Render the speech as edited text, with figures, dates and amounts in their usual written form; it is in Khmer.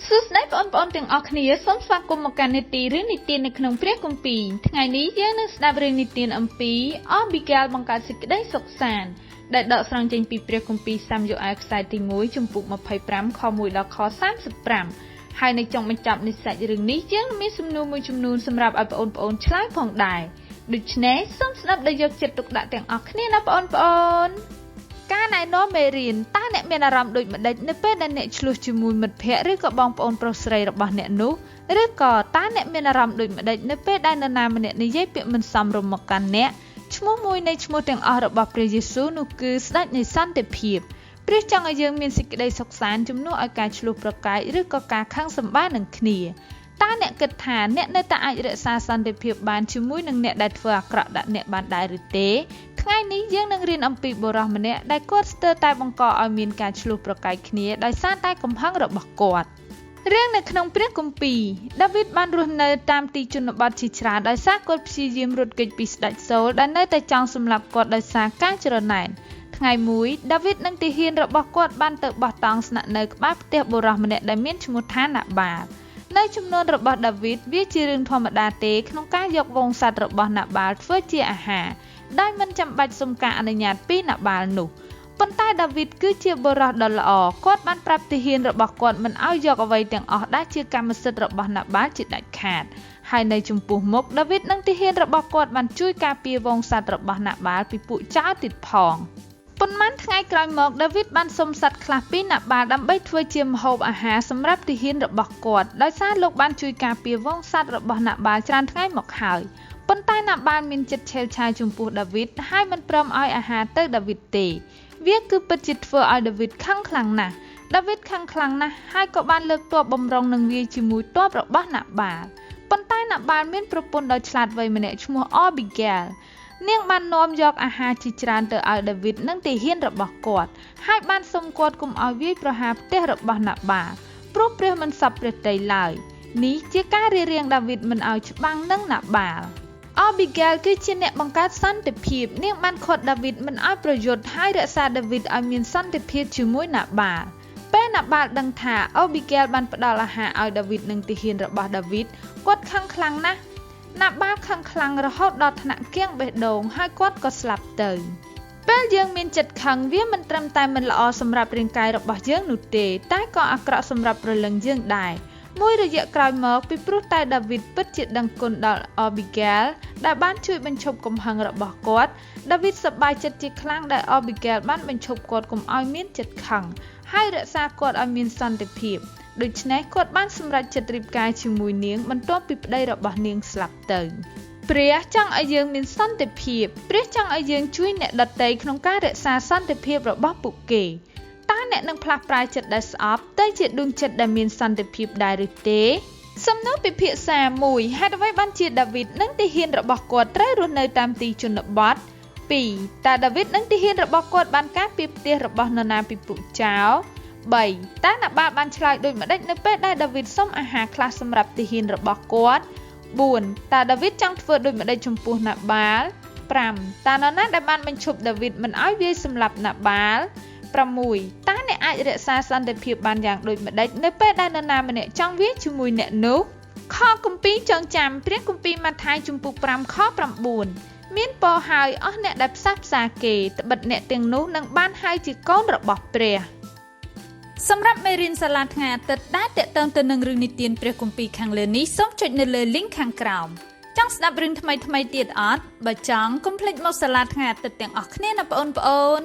สุดท้ายปอนถึงออกนี้ส้มสวากรมการนิติเรื่องนิติในขนมเปรี้ยกุมปีทั้งไงนี้ยังนึกสนาบเรื่องนิติอัมพีออบิเกลบังการสิกได้สกสารได้ดอกสรังเจนปีเปรี้ยกุมปีซ้ำอยู่ไอซ์ไซติมวยจมปุกมาไพ่พรำคอมวยดอกคอ30 ให้ในจงมันจับในสายเรื่องนี้ยังมีสำนวนมวยจำนวนสำหรับไอปอนชลายผ่องได้ดุจเนสส้มสนับได้ยกเจ็ดตุกดะแต่งออกนี้นะปอนการในโนเมรินตาเนเมนารำโดยมันได้เนเป้ดันเนชลูจิมูลมันเพะหรือก็บองปอนโปรสไรระบาเนนุหรือก็ตาเนเมนารำโดยมันได้เนเป้ได้นานามันเนในยัยเปียมันซ้ำรวมกันเนชมูมวยในชมูแต่งอระบาพระเยซูนุคือสดัดในสันเตพีบเปรี้ยจังยังมีสิ่งใดสกสารจำนวนอาการชลูประกายหรือก็การข้างสัมบ้านหนึ่งขีตาเนกฐานเนในตาอาจจะสาสันเตพีบบานชมูหนึ่งเนได้เฟือกระดับเนบานได้หรือเตថ្ងៃនេះយើងនឹងរៀនអំពីបុរសម្នាក់ដែលគាត់ស្ទើរតែបង្កឲ្យមានការឆ្លោះប្រកែកគ្នាដោយសារតែកំហឹងរបស់គាត់រឿងនៅក្នុងព្រះគម្ពីរដាវីតបានរស់នៅតាមទីជនបទជាច្រើនដោយសារគាត់ព្យាយាមរត់គេចពីស្ដេចសូលដែលនៅតែចង់សម្លាប់គាត់ដោយសារការច្រណែនថ្ងៃមួយដាវីតនិងទាហានរបស់គាត់បានទៅបោះតង់ស្នាក់នៅក្បែរផ្ទះបុរសម្នាក់ដែលមានឈ្មោះថាណាបាលនៅចំនួនរបស់ដាវីតវាជារឿងធម្មតាទេក្នុងការយកវង្សសត្វរបស់ណាបាលធ្វើជាអាហារដោយមិនចាំបាច់សុំការអនុញ្ញាតពីណាបាលនោះប៉ុន្តែដាវីតគឺជាបុរសដ៏ល្អគាត់បានប្រាប់ទាហានរបស់គាត់មិនឲ្យយកអ្វីទាំងអស់ដែលជាកម្មសិទ្ធិរបស់ណាបាលជាដាច់ខាតហើយនៅចំពោះមុខដាវីតនិងទាហានរបស់គាត់បានជួយការពារវង្សសត្វរបស់ណាបាលពីពួកចោរទៀតផងប៉ុន្មានថ្ងៃក្រោយមកដាវីតបានសុំសត្វខ្លះពីណាបាលដើម្បីធ្វើជាម្ហូបអាហារសម្រាប់ទាហានរបស់គាត់ដោយសារលោកបានជួយការពារវង្សសត្វរបស់ណាបាលច្រើនថ្ងៃមកហើយប៉ុន្តែណាបាលមានចិត្តឆេវឆាវចំពោះដាវីតហើយមិនព្រមឲ្យអាហារទៅដាវីតទេវាគឺពិតជាធ្វើឲ្យដាវីតខឹងខ្លាំងណាស់ដាវីតខឹងខ្លាំងណាស់ហើយក៏បានលើកទ័ពបំរុងនឹងវាយជាមួយទ័ពរបស់ណាបាលប៉ុន្តែណាបាលមានប្រពន្ធដ៏ឆ្លាតវៃម្នាក់ឈ្មោះអប៊ីហ្គេលនាងបាននាំយកអាហារជាច្រើនទៅឲ្យដាវីតនិងទាហានរបស់គាត់ហើយបានសុំគាត់កុំឲ្យវាយប្រហារផ្ទះរបស់ណាបាលព្រោះព្រះមិនសប្បុរសទេឡើយនេះជាការរារាំងដាវីតមិនឲ្យច្បាំងនឹងណាបាលអប៊ីហ្គេលគឺជាអ្នកបង្កើតសន្តិភាពនាងបានឃាត់ដាវីតមិនឲ្យប្រយុទ្ធហើយរក្សាដាវីតឲ្យមានសន្តិភាពជាមួយណាបាលពេលណាបាលដឹងថាអប៊ីហ្គេលបានផ្ដល់អាហារឲ្យដាវីតនិងទាហានរបស់ដាវីតគាត់ខឹងខ្លាំងណាស់ណាបាលខឹងខ្លាំងរហូតដល់ថ្នាក់គៀងបេះដូងហើយគាត់ក៏ស្លាប់ទៅពេលយើងមានចិត្តខឹងវាមិនត្រឹមតែមិនល្អសម្រាប់រាងកាយរបស់យើងនោះទេតែក៏អាក្រក់សម្រាប់ព្រលឹងយើងដែរមួយរយៈក្រោយមកពីព្រោះតែដាវីតពិតជាដឹងគុណដល់អប៊ីហ្គេលដែលបានជួយបញ្ឈប់កំហឹងរបស់គាត់ដាវីតសប្បាយចិត្តជាខ្លាំងដែលអប៊ីហ្គេលបានបញ្ឈប់គាត់កុំឲ្យមានចិត្តខឹងហើយរក្សាគាត់ឲ្យមានសន្តិភាពដូច្នេះគាត់បានសម្រេចចិត្តរៀបការជាមួយនាងបន្ទាប់ពីប្តីរបស់នាងស្លាប់ទៅព្រះចង់ឲ្យយើងមានសន្តិភាពព្រះចង់ឲ្យយើងជួយអ្នកដទៃក្នុងការរក្សាសន្តិភាពរបស់ពួកគេតើអ្នកនឹងផ្លាស់ប្ដូរចិត្តដែលស្អប់ទៅជាដួងចិត្តដែលមានសន្តិភាពដែរឬទេសំណួរពិភាក្សា1ហេតុអ្វីបានជាដាវីតនិងទាហានរបស់គាត់ត្រូវរស់នៅតាមទីជនបទ2តើដាវីតនិងទាហានរបស់គាត់បានការពារផ្ទះរបស់នរណាពីពួកចោរ3តើណាបាលបានឆ្លើយដូចម្តេចនៅពេលដែលដាវីតសុំអាហារខ្លះសម្រាប់ទាហានរបស់គាត់4តើដាវីតចង់ធ្វើដូចម្តេចចំពោះណាបាល5តើនរណាដែលបានបញ្ឈប់ដាវីតមិនឲ្យវាយសម្លាប់ណាបាល6តើអ្នកអាចរក្សាសន្តិភាពបានយ៉ាងដូចម្តេចនៅពេលដែលនរណាម្នាក់ចង់វាយជាមួយអ្នកនោះខគម្ពីរចងចាំព្រះគម្ពីរម៉ាថាយជំពូក5ខ9មានពរហើយអស់អ្នកដែលផ្សះផ្សាគេត្បិតអ្នកទាំងនោះនឹងបានហៅជាកូនរបស់ព្រះសម្រាប់មេរៀនសាលាថ្ងៃអាទិត្យដែលតេតងទៅនឹងរឿងនិទានព្រះគម្ពីរខាងលើនេះសូមចុចនៅលើ link ខាងក្រោមចង់ស្ដាប់រឿងថ្មីៗទៀតអត់បើចង់កុំភ្លេចមកសាលាថ្ងៃអាទិត្យទាំងអស់គ្នាណាបងប្អូន